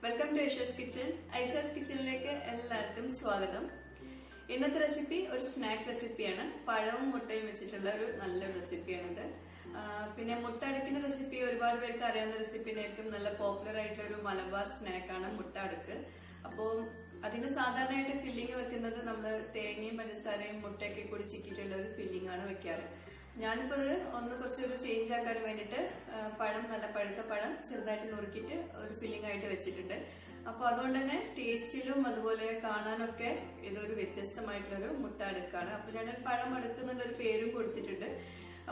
Welcome to Ayesha's Kitchen. Ayesha's Kitchen like എല്ലാവർക്കും സ്വാഗതം. ഇന്നത്തെ റെസിപ്പി ഒരു സ്നാക്ക് റെസിപ്പിയാണ്. പഴവും മുട്ടയും വെച്ചിട്ടുള്ള ഒരു നല്ല റെസിപ്പിയാണിത്. പിന്നെ മുട്ട അടുക്കിന്റെ റെസിപ്പി ഒരുപാട് പേർക്ക് അറിയാവുന്ന റെസിപ്പിയായിരിക്കും. നല്ല പോപ്പുലർ ആയിട്ടുള്ള ഒരു മലബാർ സ്നാക്കാണ് മുട്ട അടുക്ക്. അപ്പോൾ അതിന് സാധാരണയായിട്ട് ഫില്ലിംഗ് വെക്കുന്നത് നമ്മൾ തേങ്ങയും പഞ്ചസാരയും മുട്ടയൊക്കെ കൂടി ചിക്കിയിട്ടുള്ള ഒരു ഫില്ലിംഗ് ആണ് വെക്കാറ്. ഞാനിപ്പോ കുറച്ചൊരു ചേഞ്ച് ആക്കാൻ വേണ്ടിയിട്ട് പഴം, നല്ല പഴുത്ത പഴം ചെറുതായിട്ട് നുറുക്കിയിട്ട് ഒരു ഫില്ലിംഗ് ആയിട്ട് വെച്ചിട്ടുണ്ട്. അപ്പൊ അതുകൊണ്ട് തന്നെ ടേസ്റ്റിലും അതുപോലെ കാണാനൊക്കെ ഇതൊരു വ്യത്യസ്തമായിട്ടുള്ളൊരു മുട്ട അടുക്കാണ്. അപ്പൊ ഞാൻ പഴം അടുക്കുന്നുള്ളൊരു പേരും കൊടുത്തിട്ടുണ്ട്.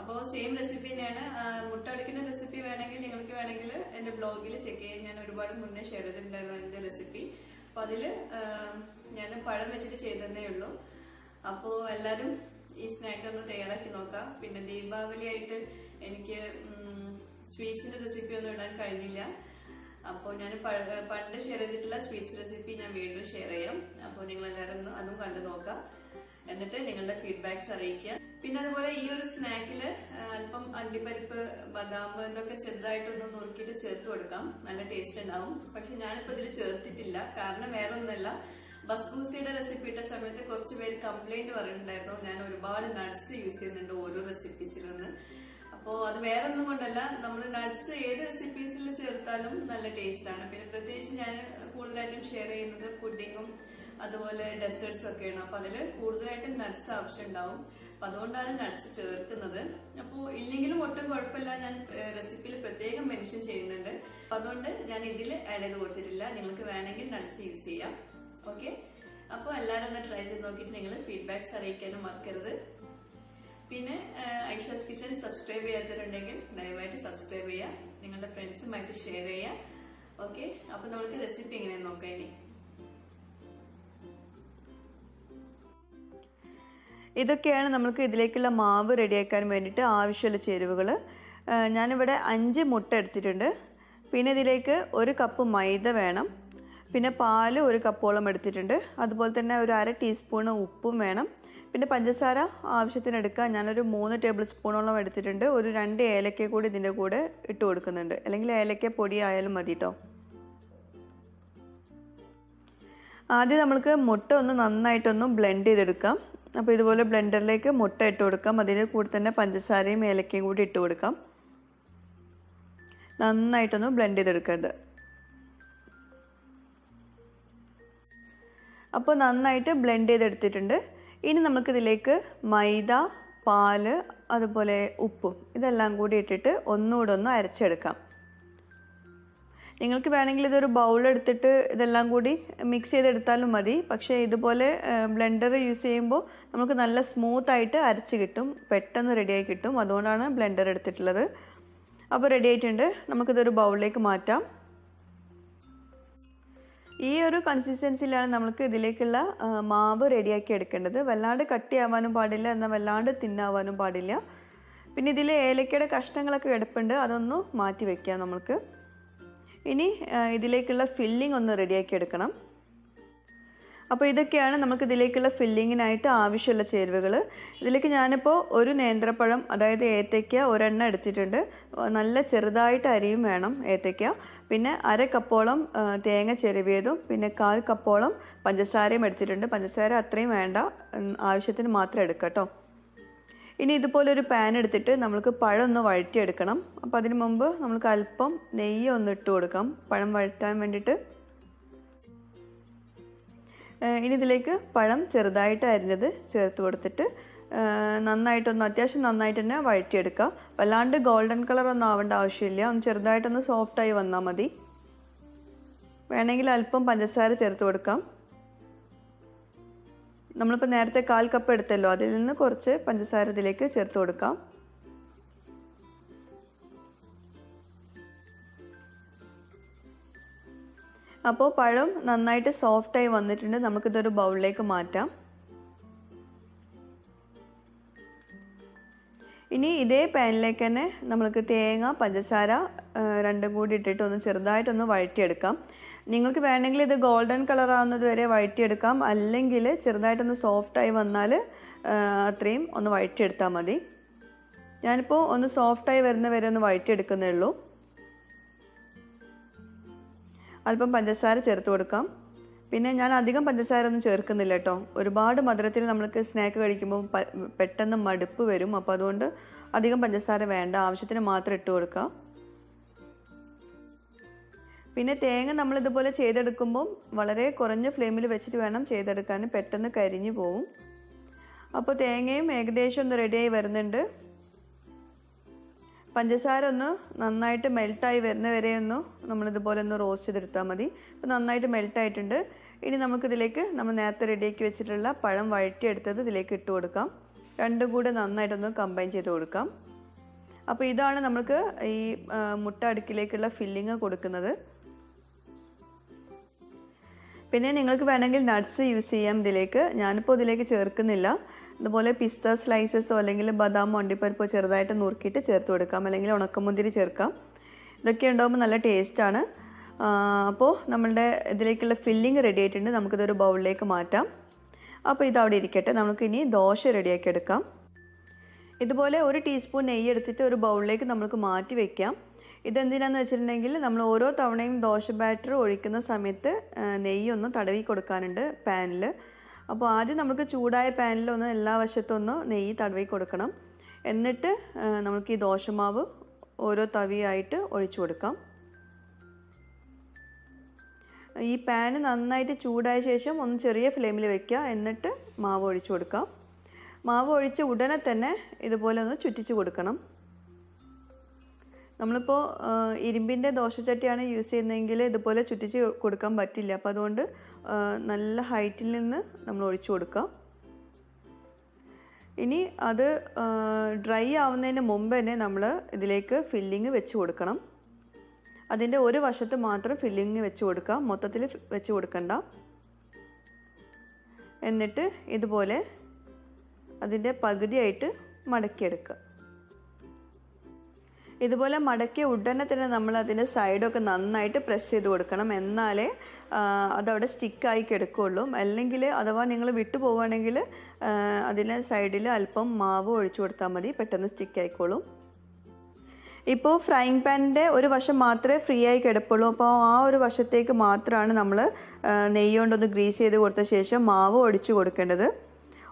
അപ്പോൾ സെയിം റെസിപ്പി തന്നെയാണ്. മുട്ട അടുക്കുന്ന റെസിപ്പി വേണമെങ്കിൽ നിങ്ങൾക്ക് വേണമെങ്കിൽ എന്റെ ബ്ലോഗിൽ ചെക്ക് ചെയ്യാൻ ഞാൻ ഒരുപാട് മുന്നേ ഷെയർ ചെയ്തിട്ടുണ്ടായിരുന്നു എന്റെ റെസിപ്പി. അപ്പൊ അതില് ഞാൻ പഴം വെച്ചിട്ട് ചെയ്തതേ ഉള്ളൂ. അപ്പോ എല്ലാരും ഈ സ്നാക്ക് ഒന്ന് തയ്യാറാക്കി നോക്കാം. പിന്നെ ദീപാവലിയായിട്ട് എനിക്ക് സ്വീറ്റ്സിന്റെ റെസിപ്പി ഒന്നും ഇടാൻ കഴിഞ്ഞില്ല. അപ്പോൾ ഞാൻ പണ്ട് ഷെയർ ചെയ്തിട്ടുള്ള സ്വീറ്റ്സ് റെസിപ്പി ഞാൻ വീണ്ടും ഷെയർ ചെയ്യാം. അപ്പോൾ നിങ്ങൾ എല്ലാവരും അതും കണ്ടു നോക്കാം. എന്നിട്ട് നിങ്ങളുടെ ഫീഡ്ബാക്സ് അറിയിക്കുക. പിന്നെ അതുപോലെ ഈ ഒരു സ്നാക്കില് അല്പം അണ്ടിപ്പരിപ്പ്, ബദാം എന്നൊക്കെ ചെറുതായിട്ടൊന്ന് നുറുക്കിയിട്ട് ചേർത്ത് കൊടുക്കാം. നല്ല ടേസ്റ്റ് ഉണ്ടാവും. പക്ഷെ ഞാനിപ്പോ ഇതിൽ ചേർത്തിട്ടില്ല. കാരണം വേറെ ഒന്നല്ല, ബസ്ബൂസിയുടെ റെസിപ്പി ഇട്ട സമയത്ത് കുറച്ച് പേര് കംപ്ലൈന്റ് പറഞ്ഞിട്ടുണ്ടായിരുന്നു. ഞാൻ ഒരുപാട് നട്ട്സ് യൂസ് ചെയ്യുന്നുണ്ട് ഓരോ റെസിപ്പീസിലൊന്ന്. അപ്പോ അത് വേറെ ഒന്നും കൊണ്ടല്ല, നമ്മൾ നട്ട്സ് ഏത് റെസിപ്പീസിൽ ചേർത്താലും നല്ല ടേസ്റ്റ് ആണ്. പിന്നെ പ്രത്യേകിച്ച് ഞാൻ കൂടുതലായിട്ടും ഷെയർ ചെയ്യുന്നത് പുഡിങ്ങും അതുപോലെ ഡെസേർട്ട്സും ഒക്കെയാണ്. അപ്പൊ അതിൽ കൂടുതലായിട്ടും നട്ട്സ് ആവശ്യം ഉണ്ടാവും. അപ്പൊ അതുകൊണ്ടാണ് നട്ട്സ് ചേർക്കുന്നത്. അപ്പോൾ ഇല്ലെങ്കിലും ഒട്ടും കുഴപ്പമില്ല, ഞാൻ റെസിപ്പിയിൽ പ്രത്യേകം മെൻഷൻ ചെയ്യുന്നുണ്ട്. അപ്പൊ അതുകൊണ്ട് ഞാൻ ഇതിൽ ആഡ് ചെയ്ത് കൊടുത്തിട്ടില്ല. നിങ്ങൾക്ക് വേണമെങ്കിൽ നട്ട്സ് യൂസ് ചെയ്യാം. ഓക്കെ, അപ്പോൾ എല്ലാവരും ഒന്ന് ട്രൈ ചെയ്ത് നോക്കിയിട്ട് നിങ്ങൾ ഫീഡ്ബാക്സ് അറിയിക്കാനും മറക്കരുത്. പിന്നെ ഐഷാസ് കിച്ചൺ സബ്സ്ക്രൈബ് ചെയ്യാത്തവരുണ്ടെങ്കിൽ ദയവായിട്ട് സബ്സ്ക്രൈബ് ചെയ്യുക, നിങ്ങളുടെ ഫ്രണ്ട്സുമായിട്ട് ഷെയർ ചെയ്യുക. ഓക്കെ, അപ്പൊ നമുക്ക് റെസിപ്പി എങ്ങനെയാന്ന് നോക്കാം. ഇനി ഇതൊക്കെയാണ് നമുക്ക് ഇതിലേക്കുള്ള മാവ് റെഡിയാക്കാൻ വേണ്ടിയിട്ട് ആവശ്യമുള്ള ചേരുവകൾ. ഞാനിവിടെ 5 മുട്ട എടുത്തിട്ടുണ്ട്. പിന്നെ ഇതിലേക്ക് 1 കപ്പ് മൈദ വേണം. പിന്നെ പാല് 1 കപ്പോളം എടുത്തിട്ടുണ്ട്. അതുപോലെ തന്നെ ഒരു 1/2 ടീസ്പൂൺ ഉപ്പും വേണം. പിന്നെ പഞ്ചസാര ആവശ്യത്തിന് എടുക്കുക. ഞാനൊരു 3 ടേബിൾ സ്പൂണോളം എടുത്തിട്ടുണ്ട്. ഒരു 2 ഏലക്ക കൂടി ഇതിൻ്റെ കൂടെ ഇട്ട് കൊടുക്കുന്നുണ്ട്. അല്ലെങ്കിൽ ഏലക്ക പൊടി ആയാലും മതി കേട്ടോ. ആദ്യം നമുക്ക് മുട്ട ഒന്ന് നന്നായിട്ടൊന്ന് ബ്ലെൻഡ് ചെയ്തെടുക്കാം. അപ്പോൾ ഇതുപോലെ ബ്ലെൻഡറിലേക്ക് മുട്ട ഇട്ട് കൊടുക്കാം. അതിന് കൂടെ തന്നെ പഞ്ചസാരയും ഏലക്കയും കൂടി ഇട്ട് കൊടുക്കാം. നന്നായിട്ടൊന്ന് ബ്ലെൻഡ് ചെയ്തെടുക്കുക. അപ്പോൾ നന്നായിട്ട് ബ്ലെൻഡ് ചെയ്തെടുത്തിട്ടുണ്ട്. ഇനി നമുക്കിതിലേക്ക് മൈദ, പാല്, അതുപോലെ ഉപ്പും ഇതെല്ലാം കൂടി ഇട്ടിട്ട് ഒന്നുകൂടെ ഒന്ന് അരച്ചെടുക്കാം. നിങ്ങൾക്ക് വേണമെങ്കിൽ ഇതൊരു ബൗളെടുത്തിട്ട് ഇതെല്ലാം കൂടി മിക്സ് ചെയ്തെടുത്താലും മതി. പക്ഷേ ഇതുപോലെ ബ്ലെൻഡർ യൂസ് ചെയ്യുമ്പോൾ നമുക്ക് നല്ല സ്മൂത്തായിട്ട് അരച്ച് കിട്ടും, പെട്ടെന്ന് റെഡിയായി കിട്ടും. അതുകൊണ്ടാണ് ബ്ലെൻഡർ എടുത്തിട്ടുള്ളത്. അപ്പോൾ റെഡി ആയിട്ടുണ്ട്. നമുക്കിതൊരു ബൗളിലേക്ക് മാറ്റാം. ഈ ഒരു കൺസിസ്റ്റൻസിയിലാണ് നമുക്ക് ഇതിലേക്കുള്ള മാവ് റെഡിയാക്കി എടുക്കേണ്ടത്. വല്ലാണ്ട് കട്ടിയാവാനും പാടില്ല, എന്നാൽ വല്ലാണ്ട് തിന്നാവാനും പാടില്ല. പിന്നെ ഇതിൽ ഏലക്കയുടെ കഷ്ണങ്ങളൊക്കെ കിടപ്പുണ്ട്, അതൊന്ന് മാറ്റി വയ്ക്കാം നമുക്ക്. ഇനി ഇതിലേക്കുള്ള ഫില്ലിംഗ് ഒന്ന് റെഡിയാക്കി എടുക്കണം. അപ്പോൾ ഇതൊക്കെയാണ് നമുക്ക് ഇതിലേക്കുള്ള ഫില്ലിങ്ങിനായിട്ട് ആവശ്യമുള്ള ചേരുവകൾ. ഇതിലേക്ക് ഞാനിപ്പോൾ 1 നേന്ത്രപ്പഴം, അതായത് ഏത്തയ്ക്ക 1 എണ്ണം എടുത്തിട്ടുണ്ട്. നല്ല ചെറുതായിട്ട് അരിയും വേണം ഏത്തയ്ക്ക. പിന്നെ 1/2 കപ്പോളം തേങ്ങ ചിരവിയതും, പിന്നെ 1/4 കപ്പോളം പഞ്ചസാരയും എടുത്തിട്ടുണ്ട്. പഞ്ചസാര അത്രയും വേണ്ട, ആവശ്യത്തിന് മാത്രം എടുക്കാം കേട്ടോ. ഇനി ഇതുപോലെ ഒരു പാൻ എടുത്തിട്ട് നമുക്ക് പഴം ഒന്ന് വഴറ്റിയെടുക്കണം. അപ്പോൾ അതിന് മുമ്പ് നമുക്ക് അല്പം നെയ്യ് ഒന്ന് ഇട്ട് കൊടുക്കാം പഴം വഴറ്റാൻ വേണ്ടിയിട്ട്. ഇനി ഇതിലേക്ക് പഴം ചെറുതായിട്ട് അരിഞ്ഞത് ചേർത്ത് കൊടുത്തിട്ട് നന്നായിട്ടൊന്ന്, അത്യാവശ്യം നന്നായിട്ട് തന്നെ വഴറ്റിയെടുക്കുക. വല്ലാണ്ട് ഗോൾഡൻ കളർ ഒന്നും ആവേണ്ട ആവശ്യമില്ല, ഒന്ന് ചെറുതായിട്ടൊന്ന് സോഫ്റ്റായി വന്നാൽ മതി. വേണമെങ്കിൽ അല്പം പഞ്ചസാര ചേർത്ത് കൊടുക്കാം. നമ്മളിപ്പോൾ നേരത്തെ 1/4 കപ്പ് എടുത്തല്ലോ, അതിൽ നിന്ന് കുറച്ച് പഞ്ചസാര ഇതിലേക്ക് ചേർത്ത് കൊടുക്കാം. അപ്പോൾ പഴം നന്നായിട്ട് സോഫ്റ്റായി വന്നിട്ടുണ്ട്. നമുക്കിതൊരു ബൗളിലേക്ക് മാറ്റാം. ഇനി ഇതേ പാനിലേക്ക് തന്നെ നമുക്ക് തേങ്ങ, പഞ്ചസാര രണ്ടും കൂടി ഇട്ടിട്ട് ഒന്ന് ചെറുതായിട്ടൊന്ന് വഴറ്റിയെടുക്കാം. നിങ്ങൾക്ക് വേണമെങ്കിൽ ഇത് ഗോൾഡൻ കളർ ആവുന്നത് വരെ വഴറ്റിയെടുക്കാം. അല്ലെങ്കിൽ ചെറുതായിട്ടൊന്ന് സോഫ്റ്റായി വന്നാൽ അത്രയും ഒന്ന് വഴറ്റിയെടുത്താൽ മതി. ഞാനിപ്പോൾ ഒന്ന് സോഫ്റ്റായി വരുന്ന വരെ ഒന്ന് വഴറ്റിയെടുക്കുന്നേ ഉള്ളൂ. അല്പം പഞ്ചസാര ചേർത്ത് കൊടുക്കാം. പിന്നെ ഞാൻ അധികം പഞ്ചസാര ഒന്നും ചേർക്കുന്നില്ല കേട്ടോ. ഒരുപാട് മധുരത്തിൽ നമുക്ക് സ്നാക്ക് കഴിക്കുമ്പോൾ പെട്ടെന്ന് മടുപ്പ് വരും. അപ്പോൾ അതുകൊണ്ട് അധികം പഞ്ചസാര വേണ്ട, ആവശ്യത്തിന് മാത്രം ഇട്ട് കൊടുക്കാം. പിന്നെ തേങ്ങ നമ്മളിതുപോലെ ചെയ്തെടുക്കുമ്പോൾ വളരെ കുറഞ്ഞ ഫ്ലെയിമിൽ വെച്ചിട്ട് വേണം ചെയ്തെടുക്കാൻ, പെട്ടെന്ന് കരിഞ്ഞു പോവും. അപ്പോൾ തേങ്ങയും ഏകദേശം ഒന്ന് റെഡിയായി വരുന്നുണ്ട്. പഞ്ചസാര ഒന്ന് നന്നായിട്ട് മെൽട്ടായി വരുന്ന വരെ ഒന്ന് നമ്മളിതുപോലെ ഒന്ന് റോസ്റ്റ് ചെയ്തെടുത്താൽ മതി. അപ്പോൾ നന്നായിട്ട് മെൽട്ടായിട്ടുണ്ട്. ഇനി നമുക്കിതിലേക്ക് നമ്മൾ നേരത്തെ റെഡിയാക്കി വെച്ചിട്ടുള്ള പഴം വഴറ്റിയെടുത്തത് ഇതിലേക്ക് ഇട്ട് കൊടുക്കാം. രണ്ടും കൂടെ നന്നായിട്ടൊന്ന് കമ്പൈൻ ചെയ്ത് കൊടുക്കാം. അപ്പോൾ ഇതാണ് നമുക്ക് ഈ മുട്ട അടുക്കിലേക്കുള്ള ഫില്ലിങ് കൊടുക്കുന്നത്. പിന്നെ നിങ്ങൾക്ക് വേണമെങ്കിൽ നട്ട്സ് യൂസ് ചെയ്യാം ഇതിലേക്ക്. ഞാനിപ്പോൾ ഇതിലേക്ക് ചേർക്കുന്നില്ല. അതുപോലെ പിസ്ത സ്ലൈസസോ അല്ലെങ്കിൽ ബദാമോ അണ്ടിപ്പരിപ്പോ ചെറുതായിട്ട് നുറുക്കിയിട്ട് ചേർത്ത് കൊടുക്കാം, അല്ലെങ്കിൽ ഉണക്കമുന്തിരി ചേർക്കാം. ഇതൊക്കെ ഉണ്ടാകുമ്പോൾ നല്ല ടേസ്റ്റാണ്. അപ്പോൾ നമ്മളുടെ ഇതിലേക്കുള്ള ഫില്ലിങ് റെഡി ആയിട്ടുണ്ട്. നമുക്കിതൊരു ബൗളിലേക്ക് മാറ്റാം. അപ്പോൾ ഇതവിടെ ഇരിക്കട്ടെ. നമുക്കിനി ദോശ റെഡിയാക്കി എടുക്കാം. ഇതുപോലെ 1 ടീസ്പൂൺ നെയ്യ് എടുത്തിട്ട് ഒരു ബൗളിലേക്ക് നമുക്ക് മാറ്റി വയ്ക്കാം. ഇതെന്തിനാന്ന് വെച്ചിട്ടുണ്ടെങ്കിൽ നമ്മൾ ഓരോ തവണയും ദോശ ബാറ്റർ ഒഴിക്കുന്ന സമയത്ത് നെയ്യൊന്ന് തടവി കൊടുക്കാനുണ്ട് പാനിൽ. അപ്പോൾ ആദ്യം നമുക്ക് ചൂടായ പാനിലൊന്ന് എല്ലാ വശത്തൊന്ന് നെയ്യ് തടവി കൊടുക്കണം. എന്നിട്ട് നമുക്ക് ഈ ദോശമാവ് ഓരോ തവിയായിട്ട് ഒഴിച്ചു കൊടുക്കാം. ഈ പാന് നന്നായിട്ട് ചൂടായ ശേഷം ഒന്ന് ചെറിയ ഫ്ലെയിമിൽ വെക്കുക. എന്നിട്ട് മാവ് ഒഴിച്ചു കൊടുക്കാം. മാവ് ഒഴിച്ച ഉടനെ തന്നെ ഇതുപോലെ ഒന്ന് ചുറ്റിച്ച് കൊടുക്കണം. നമ്മളിപ്പോൾ ഇരുമ്പിൻ്റെ ദോശച്ചട്ടിയാണ് യൂസ് ചെയ്യുന്നതെങ്കിൽ ഇതുപോലെ ചുറ്റിച്ച് കൊടുക്കാൻ പറ്റില്ല. അപ്പോൾ അതുകൊണ്ട് നല്ല ഹൈറ്റിൽ നിന്ന് നമ്മൾ ഒഴിച്ചു കൊടുക്കാം. ഇനി അത് ഡ്രൈ ആവുന്നതിന് മുമ്പ് തന്നെ നമ്മൾ ഇതിലേക്ക് ഫില്ലിങ് വെച്ച് കൊടുക്കണം. അതിൻ്റെ ഒരു വശത്ത് മാത്രം ഫില്ലിങ് വെച്ച് കൊടുക്കാം, മൊത്തത്തിൽ വെച്ച് കൊടുക്കണ്ട. എന്നിട്ട് ഇതുപോലെ അതിൻ്റെ പകുതിയായിട്ട് മടക്കിയെടുക്കുക. ഇതുപോലെ മടക്കിയ ഉടനെ തന്നെ നമ്മൾ അതിൻ്റെ സൈഡൊക്കെ നന്നായിട്ട് പ്രസ് ചെയ്ത് കൊടുക്കണം. എന്നാലേ അതവിടെ സ്റ്റിക്കായി കിടക്കുകയുള്ളൂ. അല്ലെങ്കിൽ അഥവാ നിങ്ങൾ വിട്ടു പോവുകയാണെങ്കിൽ അതിൻ്റെ സൈഡിൽ അല്പം മാവ് ഒഴിച്ചു കൊടുത്താൽ മതി, പെട്ടെന്ന് സ്റ്റിക്കായിക്കോളും. ഇപ്പോൾ ഫ്രൈങ് പാനിൻ്റെ ഒരു വശം മാത്രമേ ഫ്രീ ആയി കിടപ്പുള്ളൂ. അപ്പോൾ ആ ഒരു വശത്തേക്ക് മാത്രമാണ് നമ്മൾ നെയ്യ് കൊണ്ടൊന്ന് ഗ്രീസ് ചെയ്ത് കൊടുത്ത ശേഷം മാവ് ഒഴിച്ചു കൊടുക്കേണ്ടത്.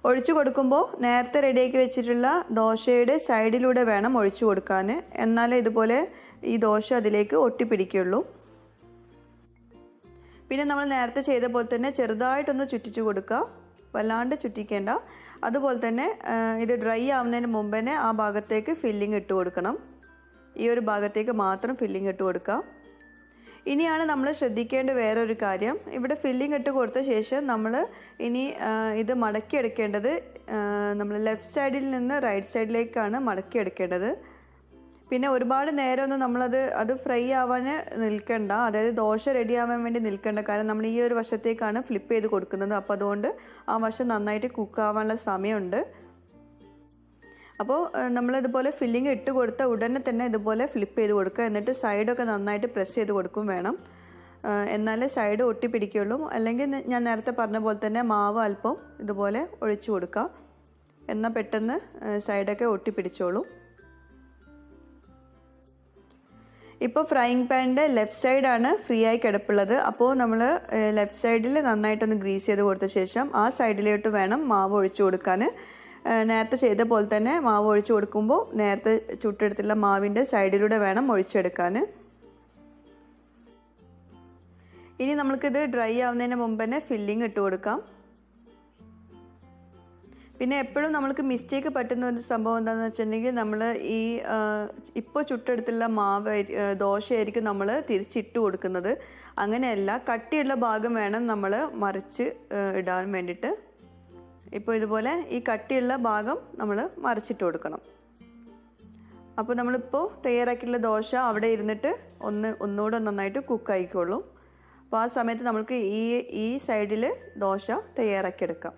ഒഴിച്ചു കൊടുക്കുമ്പോൾ നേരത്തെ റെഡിയാക്കി വെച്ചിട്ടുള്ള ദോശയുടെ സൈഡിലൂടെ വേണം ഒഴിച്ചു കൊടുക്കാൻ. എന്നാലേ ഇതുപോലെ ഈ ദോശ അതിലേക്ക് ഒട്ടിപ്പിടിക്കുകയുള്ളൂ. പിന്നെ നമ്മൾ നേരത്തെ ചെയ്ത പോലെ തന്നെ ചെറുതായിട്ടൊന്ന് ചുറ്റിച്ചു കൊടുക്കുക, വല്ലാണ്ട് ചുറ്റിക്കേണ്ട. അതുപോലെ തന്നെ ഇത് ഡ്രൈ ആവുന്നതിന് മുമ്പ് തന്നെ ആ ഭാഗത്തേക്ക് ഫില്ലിങ് ഇട്ട് കൊടുക്കണം. ഈ ഒരു ഭാഗത്തേക്ക് മാത്രം ഫില്ലിങ് ഇട്ട് കൊടുക്കുക. ഇനിയാണ് നമ്മൾ ശ്രദ്ധിക്കേണ്ട വേറൊരു കാര്യം. ഇവിടെ ഫില്ലിംഗ് ഇട്ട് കൊടുത്ത ശേഷം നമ്മൾ ഇനി ഇത് മടക്കിയെടുക്കേണ്ടത് നമ്മൾ ലെഫ്റ്റ് സൈഡിൽ നിന്ന് റൈറ്റ് സൈഡിലേക്കാണ് മടക്കിയെടുക്കേണ്ടത്. പിന്നെ ഒരുപാട് നേരമൊന്നും അത് ഫ്രൈ ആവാൻ നിൽക്കണ്ട, അതായത് ദോശ റെഡി ആവാൻ വേണ്ടി നിൽക്കേണ്ട. കാരണം നമ്മൾ ഈ ഒരു വശത്തേക്കാണ് ഫ്ലിപ്പ് ചെയ്ത് കൊടുക്കുന്നത്. അപ്പോൾ അതുകൊണ്ട് ആ വശം നന്നായിട്ട് കുക്കാവാനുള്ള സമയമുണ്ട്. അപ്പോൾ നമ്മളിതുപോലെ ഫില്ലിങ് ഇട്ട് കൊടുത്ത ഉടനെ തന്നെ ഇതുപോലെ ഫ്ലിപ്പ് ചെയ്ത് കൊടുക്കുക. എന്നിട്ട് സൈഡൊക്കെ നന്നായിട്ട് പ്രസ് ചെയ്ത് കൊടുക്കും വേണം, എന്നാലേ സൈഡ് ഒട്ടിപ്പിടിക്കുകയുള്ളൂ. അല്ലെങ്കിൽ ഞാൻ നേരത്തെ പറഞ്ഞ പോലെ തന്നെ മാവ് അല്പം ഇതുപോലെ ഒഴിച്ചു കൊടുക്കുക, എന്നാൽ പെട്ടെന്ന് സൈഡൊക്കെ ഒട്ടിപ്പിടിച്ചോളൂ. ഇപ്പോൾ ഫ്രൈങ് പാനിൻ്റെ ലെഫ്റ്റ് സൈഡാണ് ഫ്രീ ആയി കിടപ്പുള്ളത്. അപ്പോൾ നമ്മൾ ലെഫ്റ്റ് സൈഡിൽ നന്നായിട്ടൊന്ന് ഗ്രീസ് ചെയ്ത് കൊടുത്ത ശേഷം ആ സൈഡിലോട്ട് വേണം മാവ് ഒഴിച്ചു കൊടുക്കാൻ. നേരത്തെ ചെയ്ത പോലെ തന്നെ മാവ് ഒഴിച്ചു കൊടുക്കുമ്പോൾ നേരത്തെ ചുട്ടെടുത്തുള്ള മാവിൻ്റെ സൈഡിലൂടെ വേണം ഒഴിച്ചെടുക്കാൻ. ഇനി നമ്മൾക്കിത് ഡ്രൈ ആവുന്നതിന് മുമ്പ് തന്നെ ഫില്ലിംഗ് ഇട്ട് കൊടുക്കാം. പിന്നെ എപ്പോഴും നമ്മൾക്ക് മിസ്റ്റേക്ക് പറ്റുന്ന ഒരു സംഭവം എന്താണെന്ന് വെച്ചിട്ടുണ്ടെങ്കിൽ നമ്മൾ ഈ ഇപ്പോൾ ചുട്ടെടുത്തുള്ള ദോശയായിരിക്കും നമ്മൾ തിരിച്ചിട്ട് കൊടുക്കുന്നത്. അങ്ങനെയല്ല, കട്ടിയുള്ള ഭാഗം വേണം നമ്മൾ മറിച്ച് ഇടാൻ വേണ്ടിയിട്ട്. ഇപ്പോൾ ഇതുപോലെ ഈ കട്ടിയുള്ള ഭാഗം നമ്മൾ മറിച്ചിട്ട് കൊടുക്കണം. അപ്പോൾ നമ്മളിപ്പോൾ തയ്യാറാക്കിയിട്ടുള്ള ദോശ അവിടെ ഇരുന്നിട്ട് ഒന്നുകൂടെ നന്നായിട്ട് കുക്കായിക്കോളും. അപ്പോൾ ആ സമയത്ത് നമുക്ക് ഈ സൈഡിൽ ദോശ തയ്യാറാക്കിയെടുക്കാം.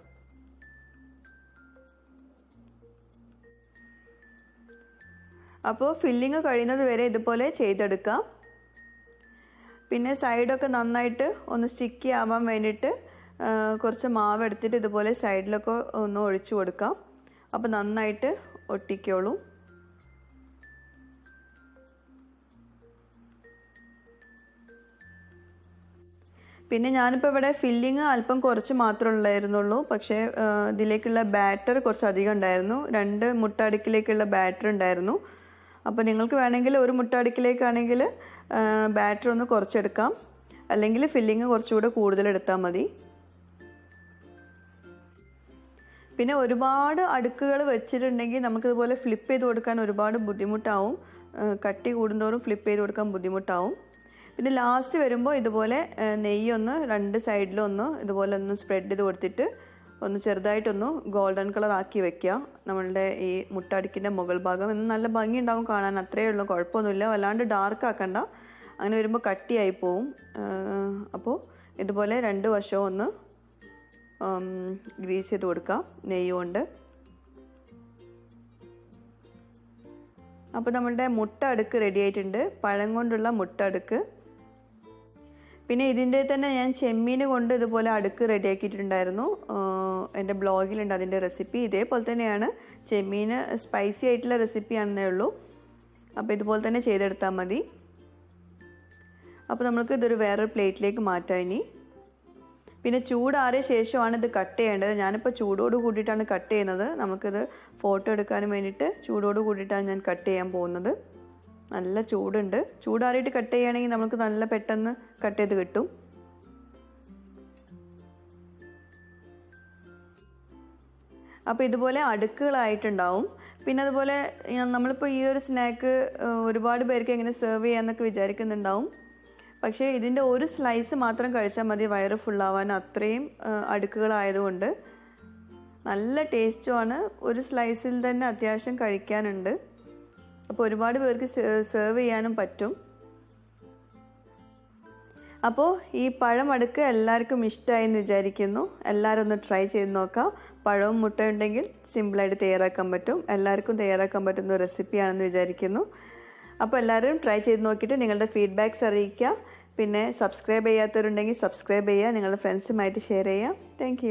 അപ്പോൾ ഫില്ലിങ് കഴിയുന്നത് വരെ ഇതുപോലെ ചെയ്തെടുക്കാം. പിന്നെ സൈഡൊക്കെ നന്നായിട്ട് ഒന്ന് സ്റ്റിക്കി ആവാൻ വേണ്ടിയിട്ട് കുറച്ച് മാവ് എടുത്തിട്ട് ഇതുപോലെ സൈഡിലൊക്കെ ഒന്ന് ഒഴിച്ചു കൊടുക്കാം. അപ്പോൾ നന്നായിട്ട് ഒട്ടിക്കോളും. പിന്നെ ഞാനിപ്പോൾ ഇവിടെ ഫില്ലിങ് അല്പം കുറച്ച് മാത്രമേ ഉള്ളായിരുന്നുള്ളൂ. പക്ഷേ ഇതിലേക്കുള്ള ബാറ്റർ കുറച്ച് അധികം ഉണ്ടായിരുന്നു. 2 മുട്ട അടുക്കിലേക്കുള്ള ബാറ്റർ ഉണ്ടായിരുന്നു. അപ്പോൾ നിങ്ങൾക്ക് വേണമെങ്കിൽ ഒരു മുട്ട അടുക്കിലേക്കാണെങ്കിൽ ബാറ്റർ ഒന്ന് കുറച്ചെടുക്കാം, അല്ലെങ്കിൽ ഫില്ലിങ് കുറച്ചുകൂടെ കൂടുതൽ എടുത്താൽ മതി. പിന്നെ ഒരുപാട് അടുക്കുകൾ വെച്ചിട്ടുണ്ടെങ്കിൽ നമുക്കിതുപോലെ ഫ്ലിപ്പ് ചെയ്ത് കൊടുക്കാൻ ഒരുപാട് ബുദ്ധിമുട്ടാവും. കട്ടി കൂടുന്തോറും ഫ്ലിപ്പ് ചെയ്ത് കൊടുക്കാൻ ബുദ്ധിമുട്ടാവും. പിന്നെ ലാസ്റ്റ് വരുമ്പോൾ ഇതുപോലെ നെയ്യൊന്ന് 2 സൈഡിലും ഒന്ന് ഇതുപോലെ ഒന്ന് സ്പ്രെഡ് ചെയ്ത് കൊടുത്തിട്ട് ഒന്ന് ചെറുതായിട്ടൊന്ന് ഗോൾഡൻ കളർ ആക്കി വെക്കുക. നമ്മളുടെ ഈ മുട്ടടുക്കിൻ്റെ മുകൾ ഭാഗം എന്ന് നല്ല ഭംഗി ഉണ്ടാവും കാണാൻ, അത്രയേ ഉള്ളൂ, കുഴപ്പമൊന്നുമില്ല. വല്ലാണ്ട് ഡാർക്ക് ആക്കണ്ട, അങ്ങനെ വരുമ്പോൾ കട്ടിയായി പോവും. അപ്പോൾ ഇതുപോലെ 2 വശവും ഒന്ന് ഗ്രീസ് ചെയ്ത് കൊടുക്കാം നെയ്യ് കൊണ്ട്. അപ്പോൾ നമ്മളുടെ മുട്ട അടുക്ക് റെഡി ആയിട്ടുണ്ട്, പഴം കൊണ്ടുള്ള മുട്ട അടുക്ക്. പിന്നെ ഇതിൻ്റെ തന്നെ ഞാൻ ചെമ്മീൻ കൊണ്ട് ഇതുപോലെ അടുക്ക് റെഡിയാക്കിയിട്ടുണ്ടായിരുന്നു. എൻ്റെ ബ്ലോഗിലുണ്ട് അതിൻ്റെ റെസിപ്പി. ഇതേപോലെ തന്നെയാണ്, ചെമ്മീൻ സ്പൈസി ആയിട്ടുള്ള റെസിപ്പിയാണെന്നേ ഉള്ളൂ. അപ്പോൾ ഇതുപോലെ തന്നെ ചെയ്തെടുത്താൽ മതി. അപ്പോൾ നമുക്ക് ഇതൊരു വേറൊരു പ്ലേറ്റിലേക്ക് മാറ്റാം ഇനി. പിന്നെ ചൂടാറിയ ശേഷമാണ് ഇത് കട്ട് ചെയ്യേണ്ടത്. ഞാനിപ്പോൾ ചൂടോട് കൂടിയിട്ടാണ് കട്ട് ചെയ്യുന്നത്. നമുക്കിത് ഫോട്ടോ എടുക്കാനും വേണ്ടിയിട്ട് ചൂടോട് കൂടിയിട്ടാണ് ഞാൻ കട്ട് ചെയ്യാൻ പോകുന്നത്. നല്ല ചൂടുണ്ട്. ചൂടാറിയിട്ട് കട്ട് ചെയ്യുകയാണെങ്കിൽ നമുക്ക് നല്ല പെട്ടെന്ന് കട്ട് ചെയ്ത് കിട്ടും. അപ്പോൾ ഇതുപോലെ അടുക്കുകളായിട്ടുണ്ടാവും. പിന്നെ അതുപോലെ നമ്മളിപ്പോൾ ഈ ഒരു സ്നാക്ക് ഒരുപാട് പേർക്ക് എങ്ങനെ സെർവ് ചെയ്യാമെന്നൊക്കെ വിചാരിക്കുന്നുണ്ടാവും. പക്ഷേ ഇതിൻ്റെ ഒരു സ്ലൈസ് മാത്രം കഴിച്ചാൽ മതി വയറ് ഫുള്ളാവാൻ, അത്രയും അടുക്കുകളായതുകൊണ്ട്. നല്ല ടേസ്റ്റുമാണ്. ഒരു സ്ലൈസിൽ തന്നെ അത്യാവശ്യം കഴിക്കാനുണ്ട്. അപ്പോൾ ഒരുപാട് പേർക്ക് സെർവ് ചെയ്യാനും പറ്റും. അപ്പോൾ ഈ പഴം അടുക്ക് എല്ലാവർക്കും ഇഷ്ടമായി എന്ന് വിചാരിക്കുന്നു. എല്ലാവരും ഒന്ന് ട്രൈ ചെയ്ത് നോക്കാം. പഴവും മുട്ടയും ഉണ്ടെങ്കിൽ സിമ്പിളായിട്ട് തയ്യാറാക്കാൻ പറ്റും. എല്ലാവർക്കും തയ്യാറാക്കാൻ പറ്റുന്ന റെസിപ്പിയാണെന്ന് വിചാരിക്കുന്നു. അപ്പോൾ എല്ലാവരും ട്രൈ ചെയ്ത് നോക്കിയിട്ട് നിങ്ങളുടെ ഫീഡ്ബാക്ക്സ് അറിയിക്കുക. പിന്നെ സബ്സ്ക്രൈബ് ചെയ്യാത്തവരുണ്ടെങ്കിൽ സബ്സ്ക്രൈബ് ചെയ്യുക, നിങ്ങളുടെ ഫ്രണ്ട്സുമായിട്ട് ഷെയർ ചെയ്യുക. താങ്ക്